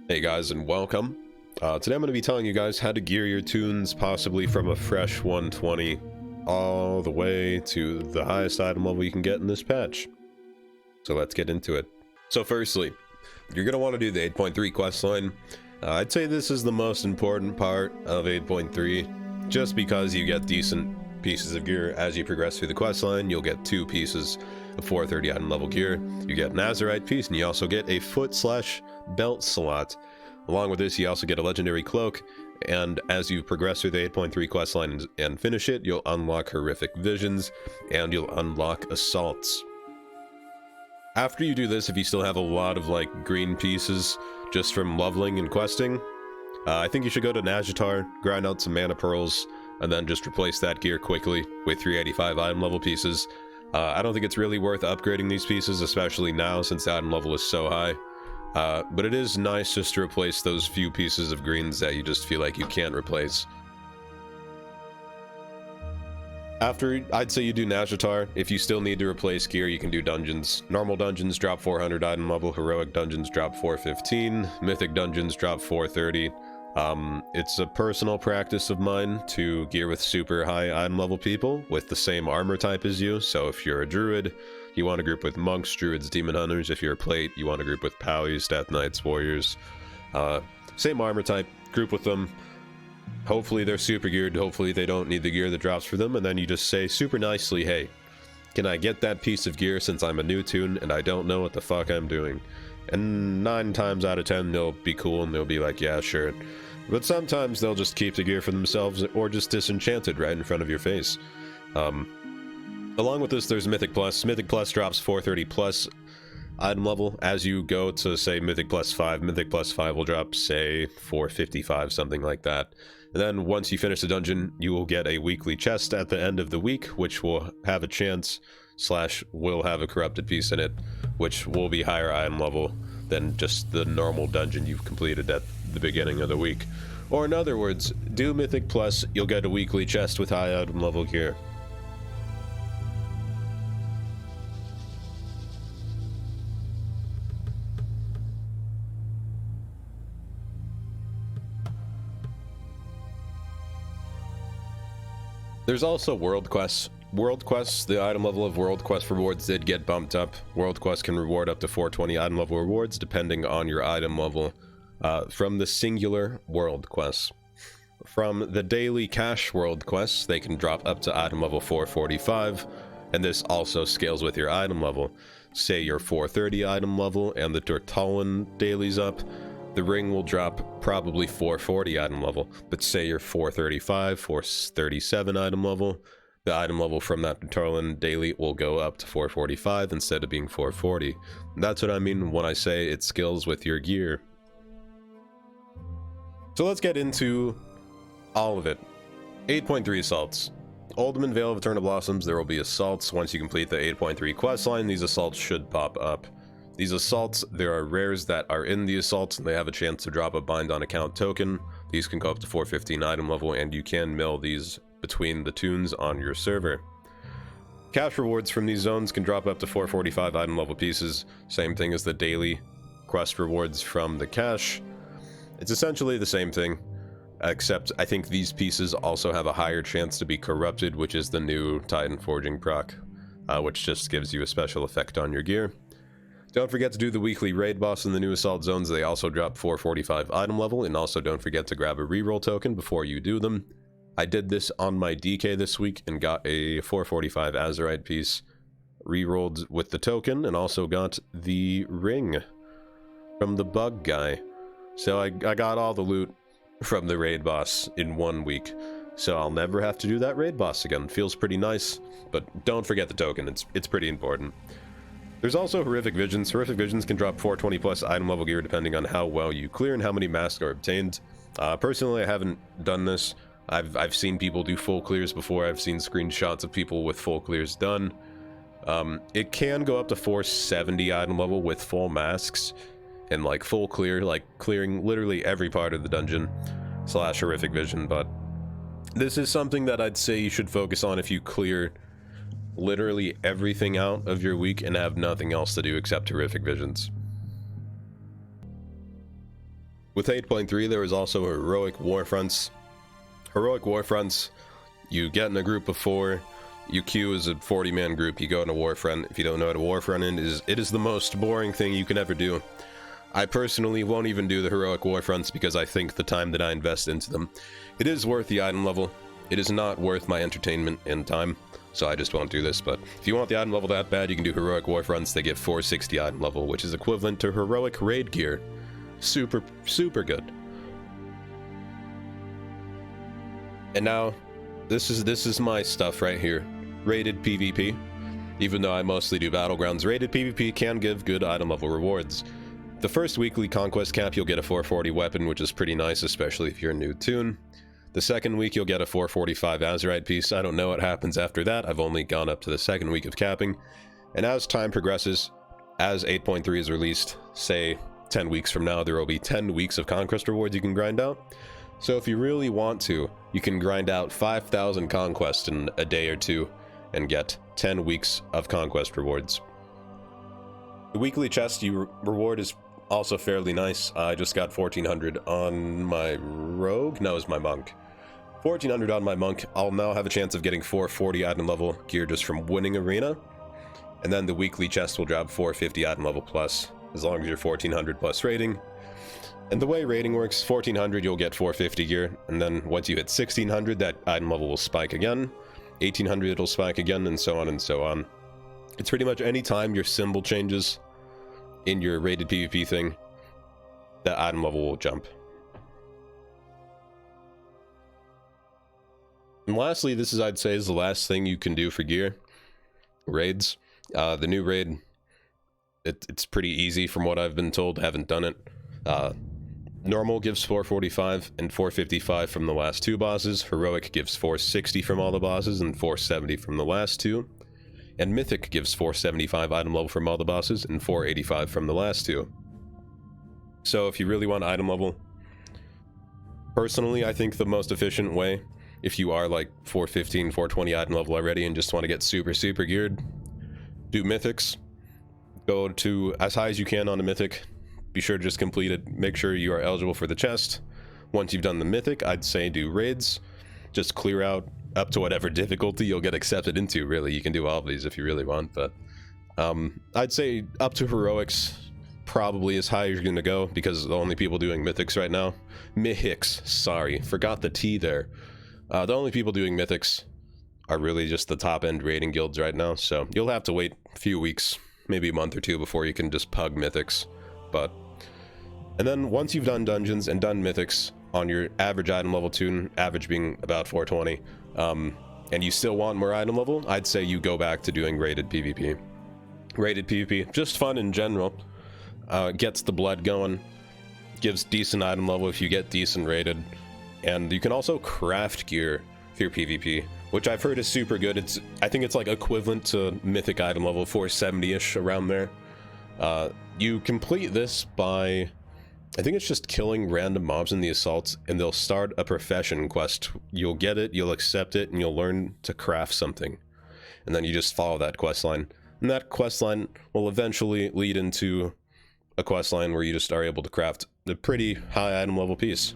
Hey guys, and welcome. Today I'm going to be telling you guys how to gear your tunes possibly from a fresh 120 all the way to the highest item level you can get in this patch. So let's get into it. So firstly, you're going to want to do the 8.3 questline. I'd say this is the most important part of 8.3 just because you get decent pieces of gear as you progress through the questline. You'll get 2 pieces of 430 item level gear. You get an Azurite piece, and you also get a foot/belt slot. Along with this, you also get a legendary cloak, and as you progress through the 8.3 questline and finish it, you'll unlock horrific visions, and you'll unlock assaults. After you do this, if you still have a lot of like green pieces just from leveling and questing, I think you should go to Najatar, grind out some mana pearls, and then just replace that gear quickly with 385 item level pieces. I don't think it's really worth upgrading these pieces, especially now since the item level is so high. But it is nice just to replace those few pieces of greens that you just feel like you can't replace. After, I'd say you do Najatar. If you still need to replace gear, you can do dungeons. Normal dungeons drop 400 item level, heroic dungeons drop 415, mythic dungeons drop 430. It's a personal practice of mine to gear with super high item level people with the same armor type as you. So if you're a druid, you want to group with monks, druids, demon hunters. If you're a plate, you want to group with pallies, death knights, warriors. Same armor type, group with them. Hopefully they're super geared, hopefully they don't need the gear that drops for them, and then you just say super nicely, hey, can I get that piece of gear since I'm a new toon and I don't know what the fuck I'm doing? And 9 times out of 10 they'll be cool and they'll be like, yeah, sure. But sometimes they'll just keep the gear for themselves or just disenchant it right in front of your face. Along with this, there's Mythic Plus. Mythic Plus drops 430 plus item level. As you go to, say, Mythic Plus 5, Mythic Plus 5 will drop, say, 455, something like that. And then once you finish the dungeon, you will get a weekly chest at the end of the week, which will have a chance / will have a corrupted piece in it, which will be higher item level than just the normal dungeon you've completed at the beginning of the week. Or in other words, do Mythic Plus, you'll get a weekly chest with high item level gear. There's also World Quests. World Quests, the item level of World Quest rewards did get bumped up. World Quest can reward up to 420 item level rewards depending on your item level from the singular World Quests. From the daily cash World Quests, they can drop up to item level 445, and this also scales with your item level. Say your 430 item level and the Tortollan daily's up, the ring will drop probably 440 item level, but say you're 435, 437 item level, the item level from that Tortollan daily will go up to 445 instead of being 440. That's what I mean when I say it scales with your gear. So let's get into all of it. 8.3 assaults. Ultimate Veil of Eternal Blossoms, there will be assaults once you complete the 8.3 questline. These assaults should pop up. These assaults, there are rares that are in the assaults and they have a chance to drop a bind on account token. These can go up to 415 item level and you can mill these between the tunes on your server. Cash rewards from these zones can drop up to 445 item level pieces. Same thing as the daily quest rewards from the cash. It's essentially the same thing, except I think these pieces also have a higher chance to be corrupted, which is the new Titan Forging proc, which just gives you a special effect on your gear. Don't forget to do the weekly raid boss in the new assault zones. They also drop 445 item level, and also don't forget to grab a reroll token before you do them. I did this on my DK this week and got a 445 Azurite piece rerolled with the token, and also got the ring from the bug guy. So I got all the loot from the raid boss in 1 week, so I'll never have to do that raid boss again. Feels pretty nice, but don't forget the token. It's pretty important. There's also Horrific Visions. Horrific Visions can drop 420 plus item level gear depending on how well you clear and how many masks are obtained. Personally, I haven't done this. I've seen people do full clears before. I've seen screenshots of people with full clears done. It can go up to 470 item level with full masks and like full clear, like clearing literally every part of the dungeon / Horrific Vision, but this is something that I'd say you should focus on if you clear literally everything out of your week and have nothing else to do except Horrific Visions. With 8.3, there is also heroic warfronts. Heroic warfronts, you get in a group of 4, you queue as a 40-man group, you go in a warfront. If you don't know what a warfront is, it is the most boring thing you can ever do. I personally won't even do the heroic warfronts because I think the time that I invest into them, it is worth the item level. It is not worth my entertainment and time, so I just won't do this. But if you want the item level that bad, you can do heroic warfronts. They give 460 item level, which is equivalent to heroic raid gear. Super, super good. And now, this is my stuff right here. Rated PvP. Even though I mostly do battlegrounds, rated PvP can give good item level rewards. The first weekly conquest cap, you'll get a 440 weapon, which is pretty nice, especially if you're a new toon. The second week, you'll get a 445 Azerite piece. I don't know what happens after that. I've only gone up to the second week of capping. And as time progresses, as 8.3 is released, say 10 weeks from now, there will be 10 weeks of conquest rewards you can grind out. So if you really want to, you can grind out 5,000 conquest in a day or two and get 10 weeks of conquest rewards. The weekly chest you reward is also fairly nice. I just got 1400 on my rogue. No, it's my monk. 1400 on my monk. I'll now have a chance of getting 440 item level gear just from winning arena. And then the weekly chest will drop 450 item level plus, as long as you're 1400 plus rating. And the way rating works, 1400 you'll get 450 gear, and then once you hit 1600, that item level will spike again. 1800 it'll spike again, and so on and so on. It's pretty much any time your symbol changes in your rated PvP thing, that item level will jump. And lastly, this is, I'd say, is the last thing you can do for gear. Raids. The new raid, it's pretty easy from what I've been told. Haven't done it. Normal gives 445 and 455 from the last 2 bosses. Heroic gives 460 from all the bosses and 470 from the last 2. And Mythic gives 475 item level from all the bosses and 485 from the last 2. So if you really want item level, personally I think the most efficient way, if you are like 415, 420 item level already and just want to get super geared, do Mythics. Go to as high as you can on a Mythic. Be sure to just complete it. Make sure you are eligible for the chest. Once you've done the Mythic, I'd say do raids. Just clear out up to whatever difficulty you'll get accepted into, really. You can do all of these if you really want, but I'd say up to heroics, probably as high as you're gonna go, because the only people doing mythics right now, mythics, sorry, forgot the T there. The only people doing mythics are really just the top end raiding guilds right now, so you'll have to wait a few weeks, maybe a month or 2 before you can just pug mythics. And then once you've done dungeons and done mythics on your average item level toon, average being about 420, and you still want more item level, I'd say you go back to doing rated PvP. Rated PvP, just fun in general, gets the blood going, gives decent item level if you get decent rated, and you can also craft gear through PvP, which I've heard is super good. I think it's like equivalent to mythic item level 470-ish, around there. You complete this by, I think it's just killing random mobs in the assaults, and they'll start a profession quest. You'll get it, you'll accept it, and you'll learn to craft something. And then you just follow that quest line. And that quest line will eventually lead into a quest line where you just are able to craft a pretty high item level piece.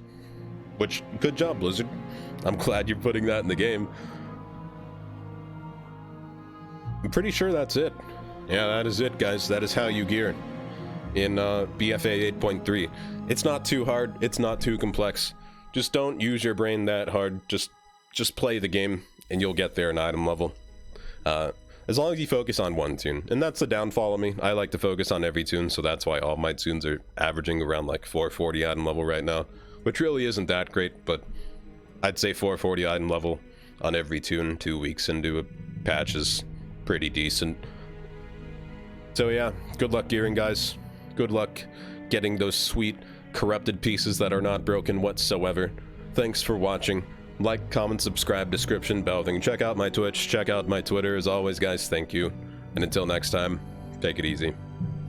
Which, good job, Blizzard. I'm glad you're putting that in the game. I'm pretty sure that's it. Yeah, that is it, guys. That is how you gear in BFA 8.3. It's not too hard. It's not too complex. Just don't use your brain that hard. Just play the game, and you'll get there in item level. As long as you focus on one toon. And that's the downfall of me. I like to focus on every toon, so that's why all my toons are averaging around like 440 item level right now. Which really isn't that great, but I'd say 440 item level on every toon 2 weeks into a patch is pretty decent. So yeah, good luck gearing, guys. Good luck getting those sweet corrupted pieces that are not broken whatsoever. Thanks for watching. Like, comment, subscribe, description, bell thing. Check out my Twitch, check out my Twitter. As always, guys, thank you. And until next time, take it easy.